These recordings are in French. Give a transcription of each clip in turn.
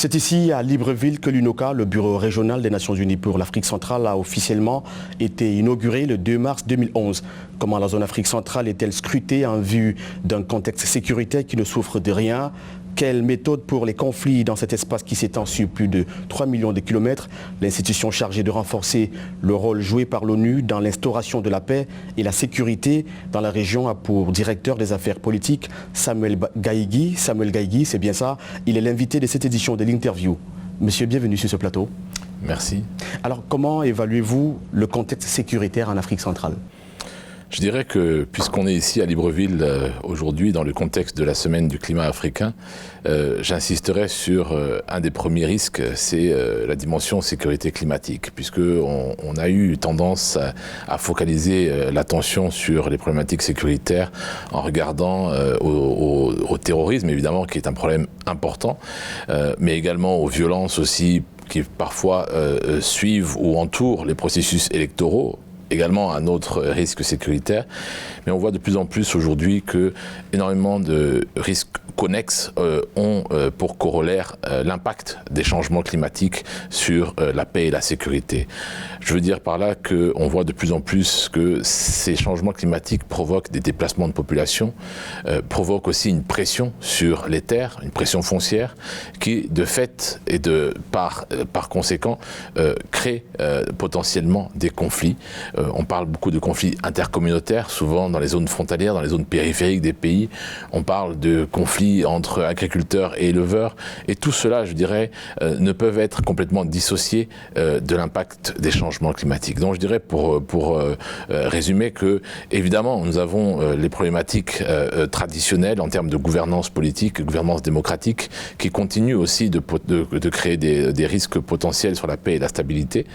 C'est ici, à Libreville, que l'UNOCA, le Bureau régional des Nations Unies pour l'Afrique centrale, a officiellement été inauguré le 2 mars 2011. Comment la zone Afrique centrale est-elle scrutée en vue d'un contexte sécuritaire qui ne souffre de rien? Quelle méthode pour les conflits dans cet espace qui s'étend sur plus de 3 millions de kilomètres? L'institution chargée de renforcer le rôle joué par l'ONU dans l'instauration de la paix et la sécurité dans la région a pour directeur des affaires politiques Samuel Gaïgui. Samuel Gaïgui, c'est bien ça. Il est l'invité de cette édition de l'interview. Monsieur, bienvenue sur ce plateau. Merci. Alors, comment évaluez-vous le contexte sécuritaire en Afrique centrale? Je dirais que, puisqu'on est ici à Libreville aujourd'hui dans le contexte de la semaine du climat africain, j'insisterai sur un des premiers risques, c'est la dimension sécurité climatique, puisqu'on a eu tendance à focaliser l'attention sur les problématiques sécuritaires en regardant au terrorisme, évidemment, qui est un problème important, mais également aux violences aussi qui parfois suivent ou entourent les processus électoraux, également un autre risque sécuritaire. Mais on voit de plus en plus aujourd'hui que énormément de risques connexes ont pour corollaire l'impact des changements climatiques sur la paix et la sécurité. Je veux dire par là qu'on voit de plus en plus que ces changements climatiques provoquent des déplacements de population, provoquent aussi une pression sur les terres, une pression foncière, qui de fait et par conséquent crée potentiellement des conflits. On parle beaucoup de conflits intercommunautaires, souvent dans les zones frontalières, dans les zones périphériques des pays. On parle de conflits entre agriculteurs et éleveurs. Et tout cela, je dirais, ne peuvent être complètement dissociés de l'impact des changements climatiques. Donc je dirais, pour résumer, que évidemment, nous avons les problématiques traditionnelles en termes de gouvernance politique, gouvernance démocratique, qui continuent aussi de créer des risques potentiels sur la paix et la stabilité.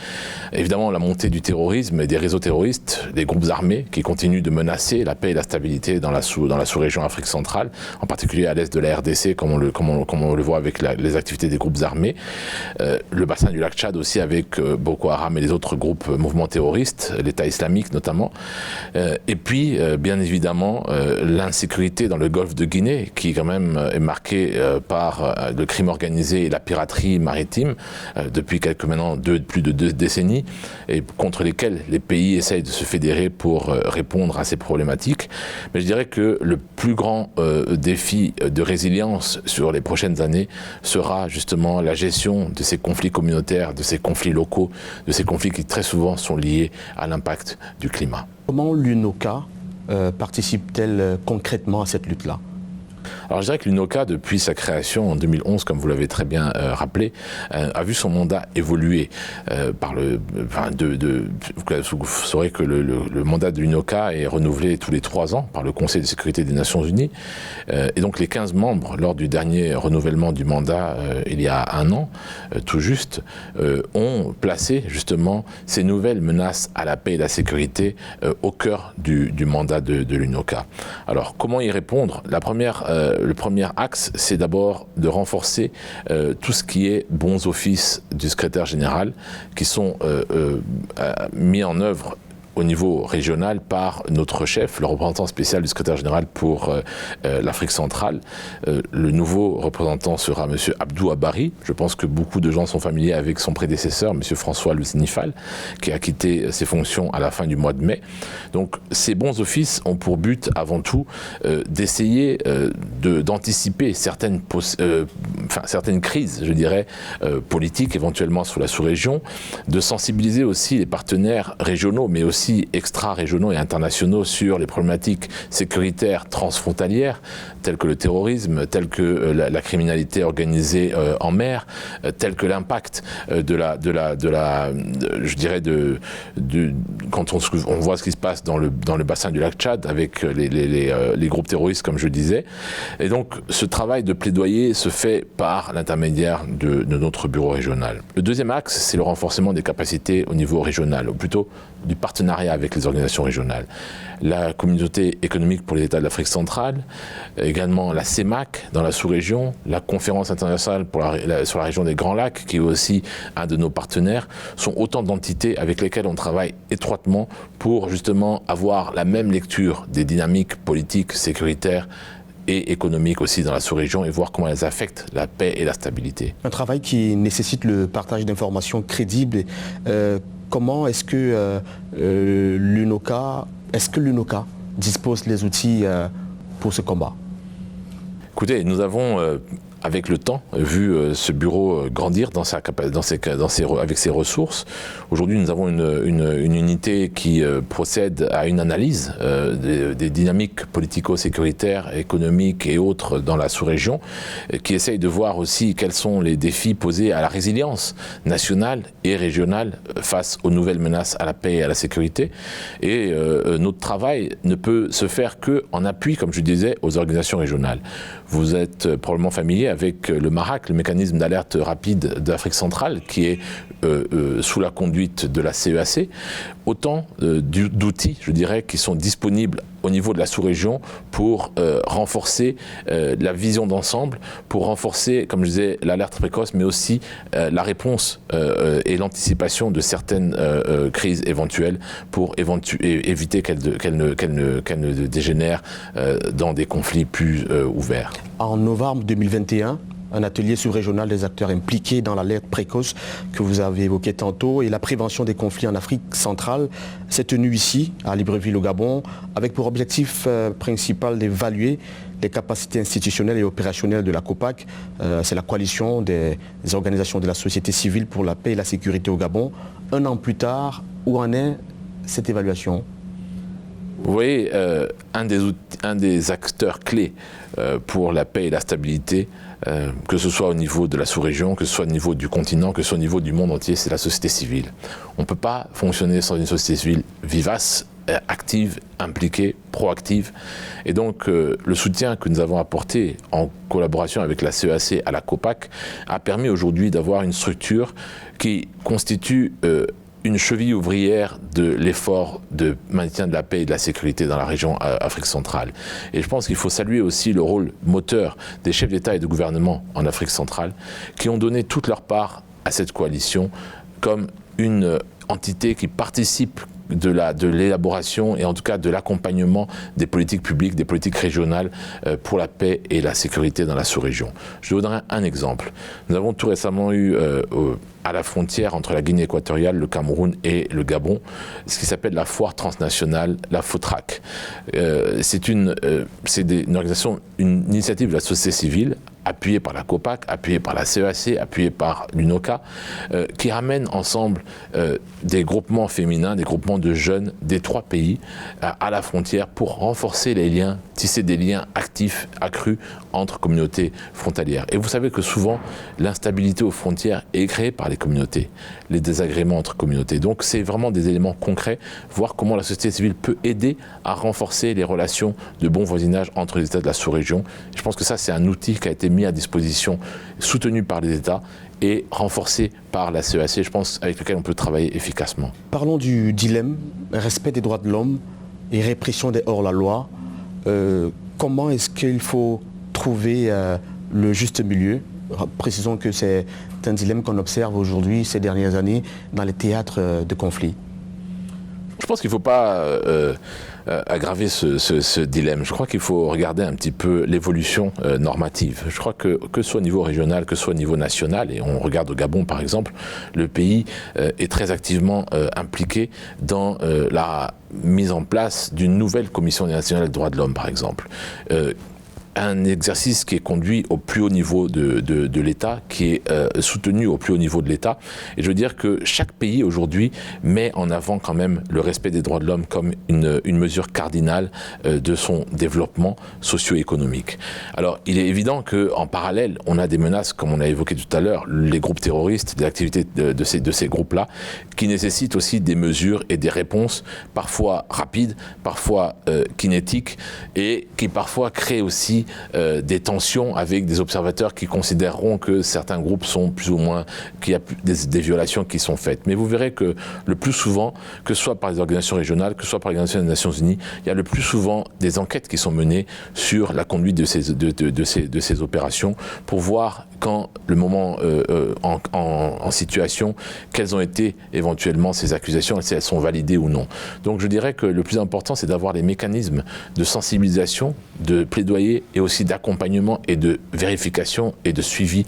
Évidemment, la montée du terrorisme et des réseaux terroristes, des groupes armés qui continuent de menacer la paix et la stabilité dans la sous-région Afrique centrale, en particulier à l'est de la RDC, comme on le voit avec les activités des groupes armés. Le bassin du lac Tchad aussi avec Boko Haram et les autres groupes mouvements terroristes, l'État islamique notamment. Et puis, bien évidemment, l'insécurité dans le golfe de Guinée, qui quand même est marquée par le crime organisé et la piraterie maritime depuis maintenant plus de 2 décennies, et contre lesquelles les pays essayent de se fédérer pour répondre à ces problématiques. Mais je dirais que le plus grand défi de résilience sur les prochaines années sera justement la gestion de ces conflits communautaires, de ces conflits locaux, de ces conflits qui très souvent sont liés à l'impact du climat. Comment l'UNOCA participe-t-elle concrètement à cette lutte-là? Alors je dirais que l'UNOCA, depuis sa création en 2011, comme vous l'avez très bien rappelé, a vu son mandat évoluer. Vous saurez que le mandat de l'UNOCA est renouvelé tous les 3 ans par le Conseil de sécurité des Nations Unies. Et donc les 15 membres, lors du dernier renouvellement du mandat, il y a 1 an, tout juste, ont placé justement ces nouvelles menaces à la paix et la sécurité au cœur du mandat de l'UNOCA. Alors comment y répondre? Le premier axe, c'est d'abord de renforcer tout ce qui est bons offices du secrétaire général qui sont mis en œuvre au niveau régional par notre chef, le représentant spécial du secrétaire général pour l'Afrique centrale. Le nouveau représentant sera M. Abdou Abari. Je pense que beaucoup de gens sont familiers avec son prédécesseur, M. François Luznifal, qui a quitté ses fonctions à la fin du mois de mai. Donc ces bons offices ont pour but avant tout d'essayer d'anticiper certaines crises, je dirais, politiques éventuellement sur la sous-région, de sensibiliser aussi les partenaires régionaux, mais aussi extra-régionaux et internationaux sur les problématiques sécuritaires transfrontalières, telles que le terrorisme, telles que la criminalité organisée en mer, telles que l'impact quand on voit ce qui se passe dans le bassin du lac Tchad avec les groupes terroristes, comme je disais. Et donc, ce travail de plaidoyer se fait par l'intermédiaire de notre bureau régional. Le deuxième axe, c'est le renforcement des capacités au niveau régional, ou plutôt du partenariat avec les organisations régionales. La communauté économique pour les États de l'Afrique centrale, également la CEMAC dans la sous-région, la conférence internationale sur la région des Grands Lacs, qui est aussi un de nos partenaires, sont autant d'entités avec lesquelles on travaille étroitement pour justement avoir la même lecture des dynamiques politiques, sécuritaires et économiques aussi dans la sous-région et voir comment elles affectent la paix et la stabilité. Un travail qui nécessite le partage d'informations crédibles. Comment est-ce que l'UNOCA dispose les outils pour ce combat? Écoutez, nous avons avec le temps, vu ce bureau grandir avec ses ressources. Aujourd'hui, nous avons une unité qui procède à une analyse des dynamiques politico-sécuritaires, économiques et autres dans la sous-région, qui essaye de voir aussi quels sont les défis posés à la résilience nationale et régionale face aux nouvelles menaces à la paix et à la sécurité. Et notre travail ne peut se faire qu'en appui, comme je disais, aux organisations régionales. Vous êtes probablement familier avec le MARAC, le mécanisme d'alerte rapide d'Afrique centrale, qui est sous la conduite de la CEAC. Autant d'outils, je dirais, qui sont disponibles au niveau de la sous-région pour renforcer la vision d'ensemble, pour renforcer, comme je disais, l'alerte précoce, mais aussi la réponse et l'anticipation de certaines crises éventuelles pour éviter qu'elles ne dégénèrent dans des conflits plus ouverts. En novembre 2021, un atelier sous-régional des acteurs impliqués dans l'alerte précoce que vous avez évoqué tantôt et la prévention des conflits en Afrique centrale s'est tenu ici, à Libreville au Gabon, avec pour objectif principal d'évaluer les capacités institutionnelles et opérationnelles de la COPAC. C'est la coalition des organisations de la société civile pour la paix et la sécurité au Gabon. Un an plus tard, où en est cette évaluation ? Vous voyez, un des acteurs clés pour la paix et la stabilité, que ce soit au niveau de la sous-région, que ce soit au niveau du continent, que ce soit au niveau du monde entier, c'est la société civile. On ne peut pas fonctionner sans une société civile vivace, active, impliquée, proactive. Et donc, le soutien que nous avons apporté en collaboration avec la CEAC à la COPAC a permis aujourd'hui d'avoir une structure qui constitue une cheville ouvrière de l'effort de maintien de la paix et de la sécurité dans la région Afrique centrale. Et je pense qu'il faut saluer aussi le rôle moteur des chefs d'État et de gouvernement en Afrique centrale qui ont donné toute leur part à cette coalition comme une entité qui participe de l'élaboration et en tout cas de l'accompagnement des politiques publiques, des politiques régionales pour la paix et la sécurité dans la sous-région. Je vous donnerai un exemple. Nous avons tout récemment eu à la frontière entre la Guinée équatoriale, le Cameroun et le Gabon, ce qui s'appelle la foire transnationale, la FOTRAC. C'est une organisation, une initiative de la société civile, appuyée par la COPAC, appuyée par la CEAC, appuyée par l'UNOCA, qui ramène ensemble des groupements féminins, des groupements de jeunes des 3 pays à la frontière pour renforcer les liens, tisser des liens actifs, accrus entre communautés frontalières. Et vous savez que souvent, l'instabilité aux frontières est créée par les communautés, les désagréments entre communautés. Donc c'est vraiment des éléments concrets, voir comment la société civile peut aider à renforcer les relations de bon voisinage entre les États de la sous-région. Je pense que ça, c'est un outil qui a été mis à disposition, soutenu par les États et renforcé par la CEAC, je pense, avec lequel on peut travailler efficacement. Parlons du dilemme, respect des droits de l'homme et répression des hors-la-loi. Comment est-ce qu'il faut trouver le juste milieu ? Précisons que c'est un dilemme qu'on observe aujourd'hui, ces dernières années, dans les théâtres de conflit. Je pense qu'il ne faut pas aggraver ce dilemme. Je crois qu'il faut regarder un petit peu l'évolution normative. Je crois que ce soit au niveau régional, que ce soit au niveau national, et on regarde au Gabon par exemple, le pays est très activement impliqué dans la mise en place d'une nouvelle commission nationale des droits de l'homme par exemple. Un exercice qui est conduit au plus haut niveau de l'État, qui est soutenu au plus haut niveau de l'État. Et je veux dire que chaque pays aujourd'hui met en avant quand même le respect des droits de l'homme comme une mesure cardinale de son développement socio-économique. Alors, il est évident qu'en parallèle, on a des menaces, comme on a évoqué tout à l'heure, les groupes terroristes, des activités de ces groupes-là, qui nécessitent aussi des mesures et des réponses parfois rapides, parfois kinétiques, et qui parfois créent aussi des tensions avec des observateurs qui considéreront que certains groupes sont plus ou moins, qu'il y a des violations qui sont faites. Mais vous verrez que le plus souvent, que ce soit par les organisations régionales, que ce soit par l'Organisation des Nations Unies, il y a le plus souvent des enquêtes qui sont menées sur la conduite de ces opérations pour voir quand le moment en situation, quelles ont été éventuellement ces accusations et si elles sont validées ou non. Donc je dirais que le plus important, c'est d'avoir les mécanismes de sensibilisation, de plaidoyer et aussi d'accompagnement et de vérification et de suivi.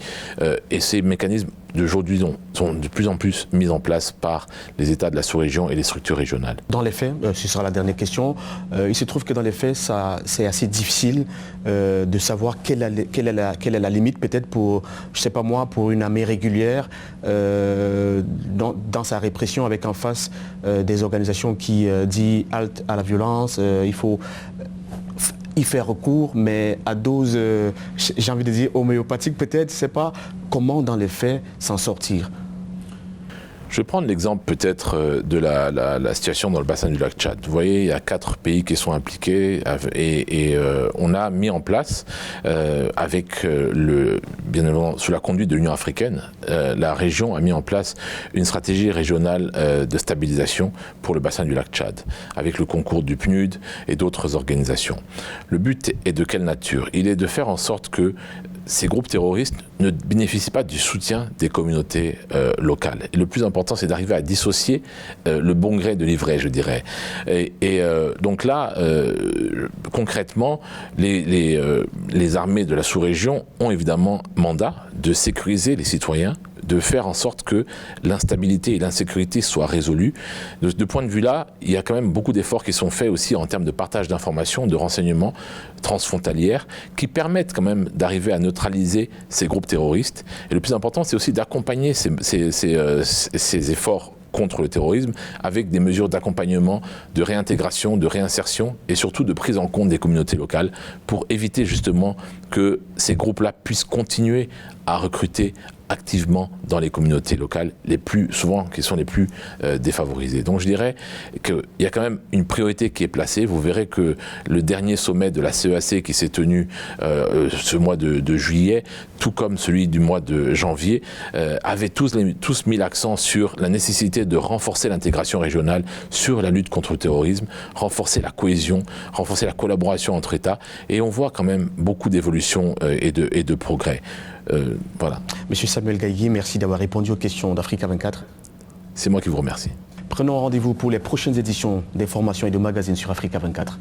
Et ces mécanismes d'aujourd'hui sont de plus en plus mis en place par les États de la sous-région et les structures régionales. Dans les faits, ce sera la dernière question, il se trouve que dans les faits, c'est assez difficile de savoir quelle est la limite peut-être pour, je sais pas moi, pour une armée régulière dans sa répression avec en face des organisations qui disent halte à la violence, il faut y faire recours, mais à dose, j'ai envie de dire homéopathique peut-être, je ne sais pas comment dans les faits s'en sortir. Je vais prendre l'exemple peut-être de la situation dans le bassin du lac Tchad. Vous voyez, il y a 4 pays qui sont impliqués et on a mis en place, bien évidemment, sous la conduite de l'Union africaine, la région a mis en place une stratégie régionale de stabilisation pour le bassin du lac Tchad, avec le concours du PNUD et d'autres organisations. Le but est de quelle nature? Il est de faire en sorte que ces groupes terroristes ne bénéficient pas du soutien des communautés locales. Et le plus important, c'est d'arriver à dissocier le bon gré de l'ivraie, je dirais. Donc là, concrètement, les armées de la sous-région ont évidemment mandat de sécuriser les citoyens, de faire en sorte que l'instabilité et l'insécurité soient résolues. De ce point de vue-là, il y a quand même beaucoup d'efforts qui sont faits aussi en termes de partage d'informations, de renseignements transfrontalières, qui permettent quand même d'arriver à neutraliser ces groupes terroristes. Et le plus important, c'est aussi d'accompagner ces efforts contre le terrorisme avec des mesures d'accompagnement, de réintégration, de réinsertion et surtout de prise en compte des communautés locales pour éviter justement que ces groupes-là puissent continuer à recruter activement dans les communautés locales, qui sont les plus défavorisées. Donc je dirais qu'il y a quand même une priorité qui est placée. Vous verrez que le dernier sommet de la CEAC qui s'est tenu ce mois de juillet, tout comme celui du mois de janvier, avaient tous mis l'accent sur la nécessité de renforcer l'intégration régionale, sur la lutte contre le terrorisme, renforcer la cohésion, renforcer la collaboration entre États. Et on voit quand même beaucoup d'évolution et de progrès. Voilà. Monsieur Samuel Gaïgui, merci d'avoir répondu aux questions d'Africa 24. C'est moi qui vous remercie. Prenons rendez-vous pour les prochaines éditions des formations et de magazines sur Africa 24.